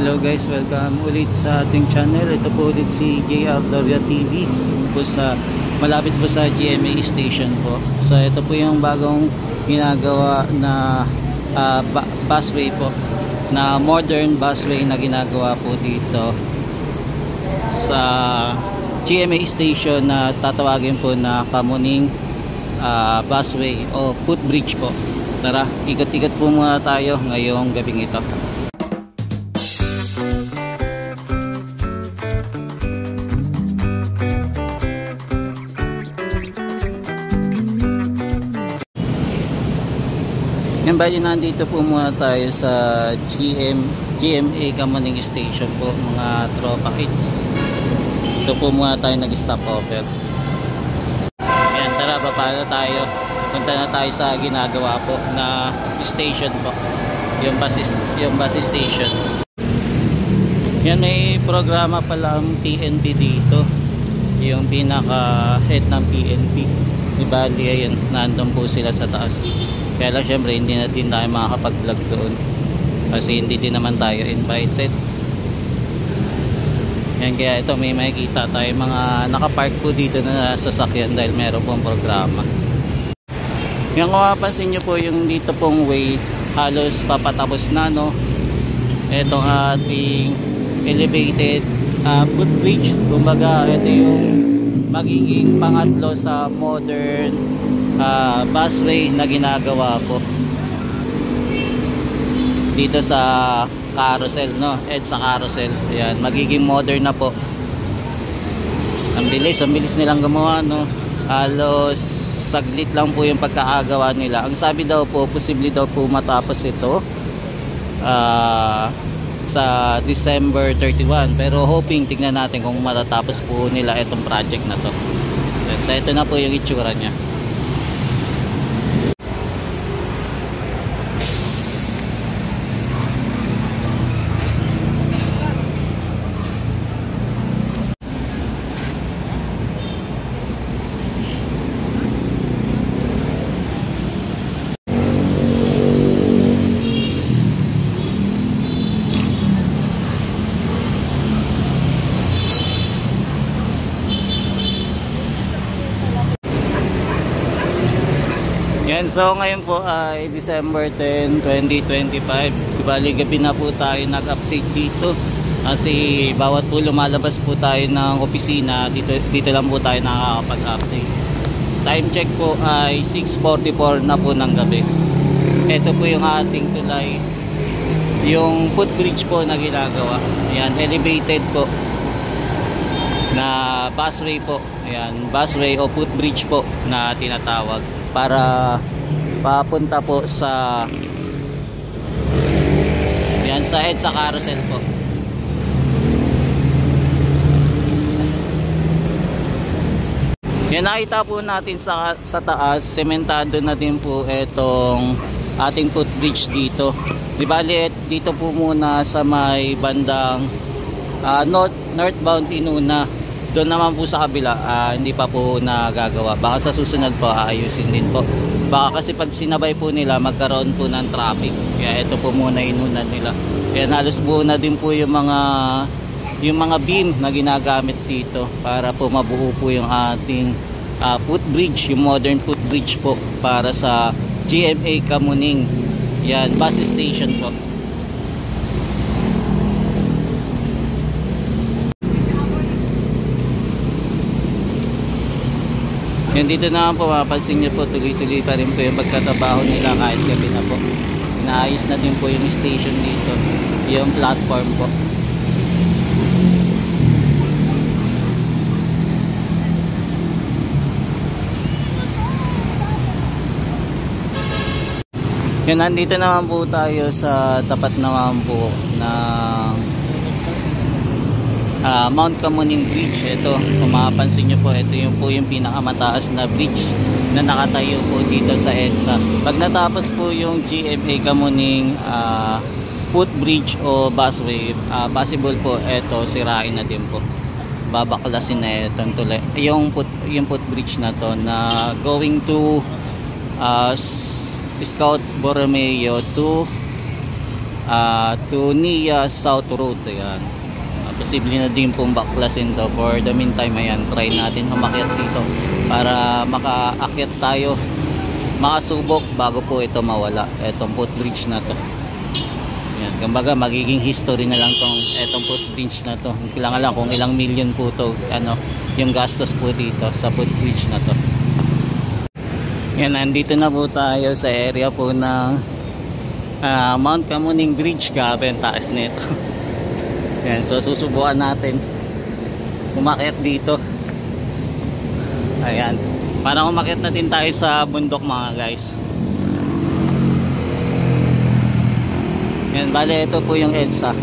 Hello guys, welcome ulit sa ating channel. Ito po ulit si JR Gloria TV po sa malapit po sa GMA station po. So ito po yung bagong ginagawa na busway po, na modern busway na ginagawa po dito sa GMA station na tatawagin po na Kamuning busway o footbridge po. Tara, ikot-ikot po muna tayo ngayong gabing ito. Yan, bali nandito po muna tayo sa GMA Kamuning Station po, mga tropa kids. Ito po muna tayo nag-stop over. Yan, tara, baba na tayo. Punta na tayo sa ginagawa po na station po, yung bus station. Yan, may programa pala ang PNP dito, yung pinaka head ng PNP. Di bali, ayun, nandun po sila sa taas. Kaya lang syempre hindi natin tayo makakapag-vlog doon kasi hindi din naman tayo invited. Yan, kaya ito may makikita tayo mga nakapark po dito na sasakyan dahil meron pong programa. Yan, kung mapansin nyo po yung dito pong way, halos papatapos na, no? Itong ating elevated footbridge. Kumbaga ito yung magiging pangatlo sa modern busway na ginagawa po dito sa carousel, no? Sa carousel. Ayan, magiging modern na po. Ang bilis nilang gumawa, no? Halos saglit lang po yung pagkakagawa nila. Ang sabi daw po, posible daw po matapos ito sa December 31, pero hoping, tignan natin kung matatapos po nila itong project na to. So ito na po yung itsura nya. Yan, so ngayon po ay December 10, 2025. Bali gabi na po tayo nag-update dito kasi bawat po lumalabas po tayo ng opisina dito lang po tayo nakakapag-update. Time check po ay 6:44 na po ng gabi. Ito po yung ating tulay, yung footbridge po na ginagawa. Ayan, elevated po na busway po. Ayan, busway o footbridge po na tinatawag, para papunta po sa yan, sa head sa carousel po. Yan, nakita po natin sa taas, sementado na din po itong ating footbridge dito. Di bali, dito po muna sa may bandang northbound Inuna. Doon naman po sa kabila hindi pa po nagagawa. Baka sa susunod po aayusin din po. Baka kasi pag sinabay po nila magkaroon po ng traffic. Kaya ito po muna inunan nila. Kaya halos buo na din po yung mga beam na ginagamit dito para po mabuo po yung ating footbridge, yung modern footbridge po para sa GMA Kamuning. Yan, bus station po. Yan, dito naman po mapapansin nyo po, tuloy-tuloy pa rin po yung pagkatabaho nila kahit gabi na po. Inaayos na din po yung station dito, yung platform po. Yan, nandito naman po tayo sa tapat naman po na Mount Kamuning Bridge. Ito, kung mapapansin nyo po, ito yung po yung pinakamataas na bridge na nakatayo po dito sa EDSA. Pag natapos po yung GMA Kamuning footbridge o busway, possible po ito sirain na din po. Babaklasin na itong tulay. Yung footbridge na to na going to Scout Borromeo to to Nia South Road. Ayan. Posible na din pong baklasin to. For the meantime, ayan, try natin umakyat dito para makaakyat tayo, makasubok bago po ito mawala, etong footbridge na to. Ayan, kumbaga magiging history na lang etong footbridge na to. Kailangan lang kung ilang million po to, yung gastos po dito sa footbridge na to. Ayan, nandito na po tayo sa area po ng Mount Kamuning Bridge. Grabe ang taas nito. Ayan, so susubukan natin umakyat dito. Ayan, parang umakyat na din tayo sa bundok mga guys. Ayan, bale ito po yung EDSA.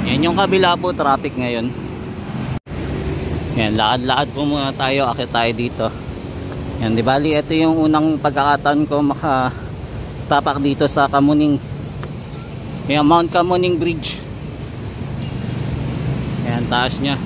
Ayan, yung kabila po traffic ngayon. Ayan, lakad-lakad po muna tayo, akyat tayo dito. Ayan, di bali ito yung unang pagkakataon ko makatapak dito sa Kamuning. Ayan, Mount Kamuning Bridge. Ayan, taas nya.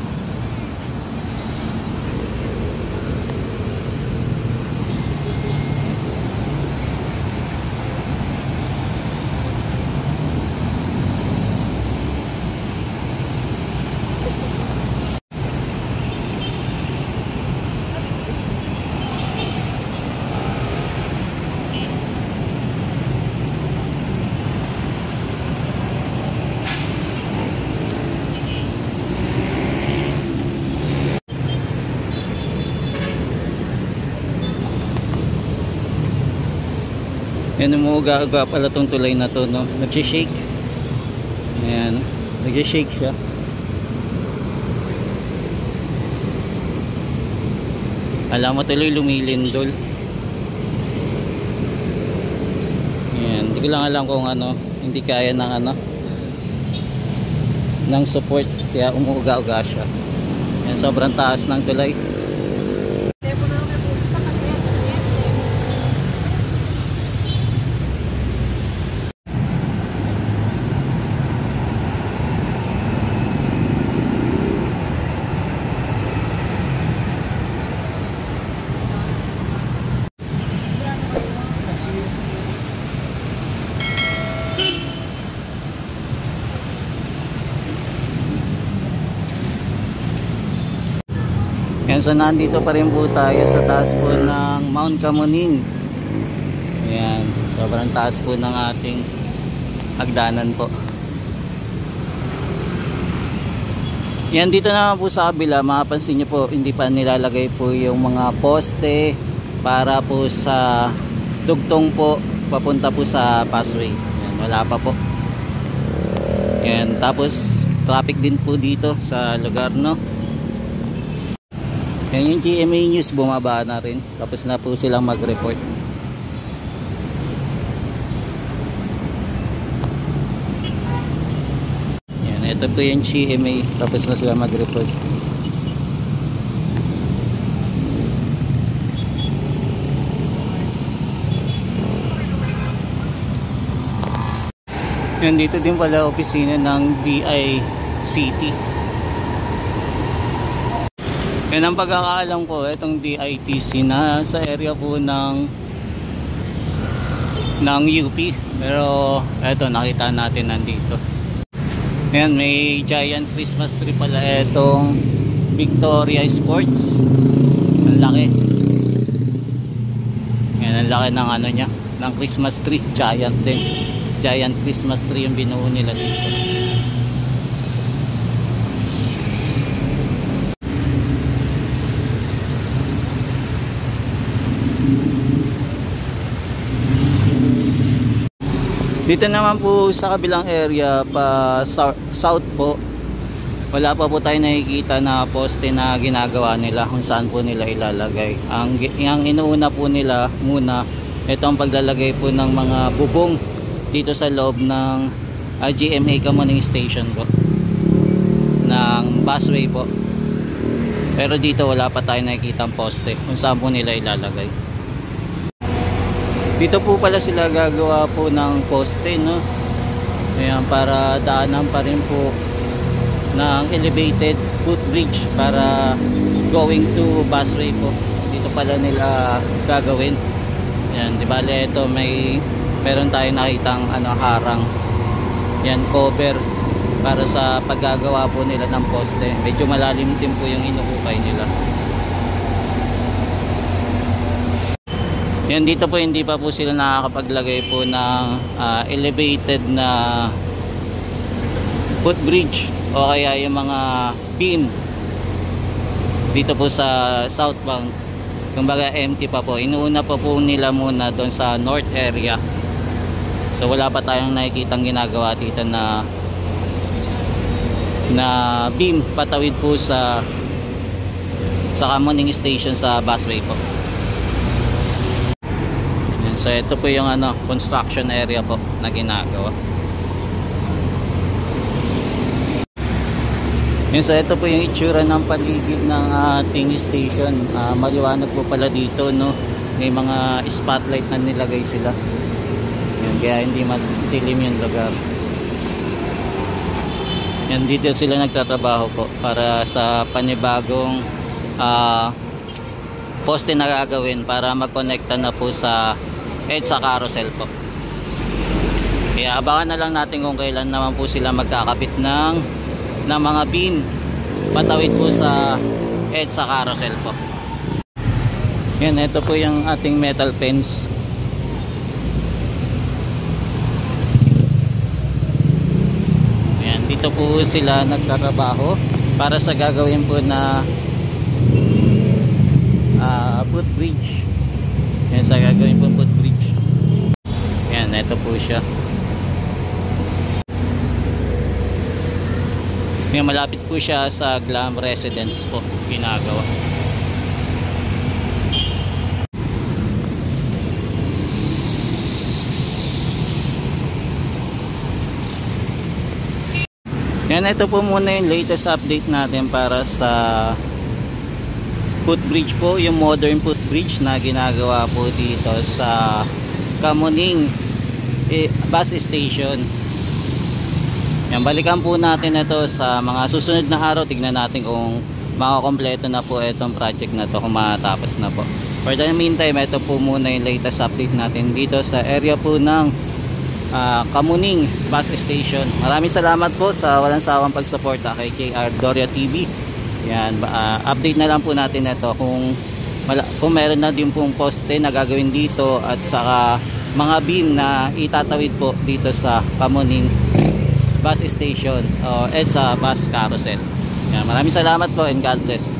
Yan, umuuga-uga pala tong tulay na to, no? Nag-shake. Ayan, nag-shake siya. Alam mo, tuloy lumilindol. Ayan, hindi ko lang alam kung hindi kaya ng ng support, kaya umuuga-uga siya. Ayan, sobrang taas ng tulay. Yan, so nandito pa rin po tayo sa taas po ng Mount Kamuning. Ayan, sobrang taas po ng ating hagdanan po. Yan, dito naman po sa kabila, mapapansin nyo po, hindi pa nilalagay po yung mga poste para po sa dugtong po papunta po sa Passway. Yan, wala pa po. Yan, tapos traffic din po dito sa lugar, no? Yan, yung GMA News bumaba na rin, tapos na po silang mag-report. Yan, ito po yung GMA, tapos na sila mag-report. Yan, dito din pala opisina ng DICT. Yan ang pagkakaalam ko, itong DITC na sa area po ng UP. Pero eto, nakita natin nandito. Yan, may giant Christmas tree pala itong Victoria Sports. Ang laki. Yan, ang laki ng niya, ng Christmas tree. Giant din. Giant Christmas tree yung binuo nila dito. Dito naman po sa kabilang area pa south po, wala pa po tayo nakikita na poste na ginagawa nila kung saan po nila ilalagay. Ang inuuna po nila muna, ito ang paglalagay po ng mga bubong dito sa loob ng GMA Kamuning Station po, ng busway po. Pero dito wala pa tayo nakikita ang poste kung saan po nila ilalagay. Dito po pala sila gagawa po ng poste, no? Ayan, para daanan pa rin po ng elevated footbridge para going to busway po. Dito pala nila gagawin. Ayan, di bale ito may meron tayong nakitang harang. Yan, cover para sa paggagawa po nila ng poste. Medyo malalim din po yung inukukay nila. Yan, dito po hindi pa po sila nakakapaglagay po ng elevated na footbridge o kaya yung mga beam dito po sa southbound. Kumbaga empty pa po. Inuuna pa po nila muna doon sa north area. So wala pa tayong nakikitang ginagawa dito na beam patawid po sa Kamuning Station sa busway po. Yan, so ito po yung construction area po na ginagawa. Yan, so ito po yung itsura ng paligid ng ating station. Maliwanag po pala dito, no? May mga spotlight na nilagay sila. Yan, kaya hindi madilim yung lugar. Yan, dito sila nagtatrabaho po para sa panibagong poste na gagawin para magkonekta na po sa EDSA carousel po. Kaya abangan na lang natin kung kailan naman po sila magkakabit ng mga beam patawid po sa EDSA carousel po. Yan, ito po yung ating metal fence. Yan, dito po sila nagtatrabaho para sa gagawin po na footbridge. Yan, sa gagawin po footbridge. Yan, ito po siya. Yan, malapit po siya sa Glam Residence po ginagawa. Yan, ito po muna yung latest update natin para sa footbridge po, yung modern footbridge na ginagawa po dito sa Kamuning bus station. Yan, balikan po natin ito sa mga susunod na araw. Tignan natin kung makakompleto na po itong project na to, kung matapos na po. For the meantime, ito po muna yung latest update natin dito sa area po ng Kamuning bus station. Maraming salamat po sa walang sawang pagsuporta kay KR Doria TV. Yan, update na lang po natin ito kung meron na din pong poste na gagawin dito at saka mga beam na itatawid po dito sa Kamuning bus station o EDSA bus carousel. Yan, maraming salamat po and God bless.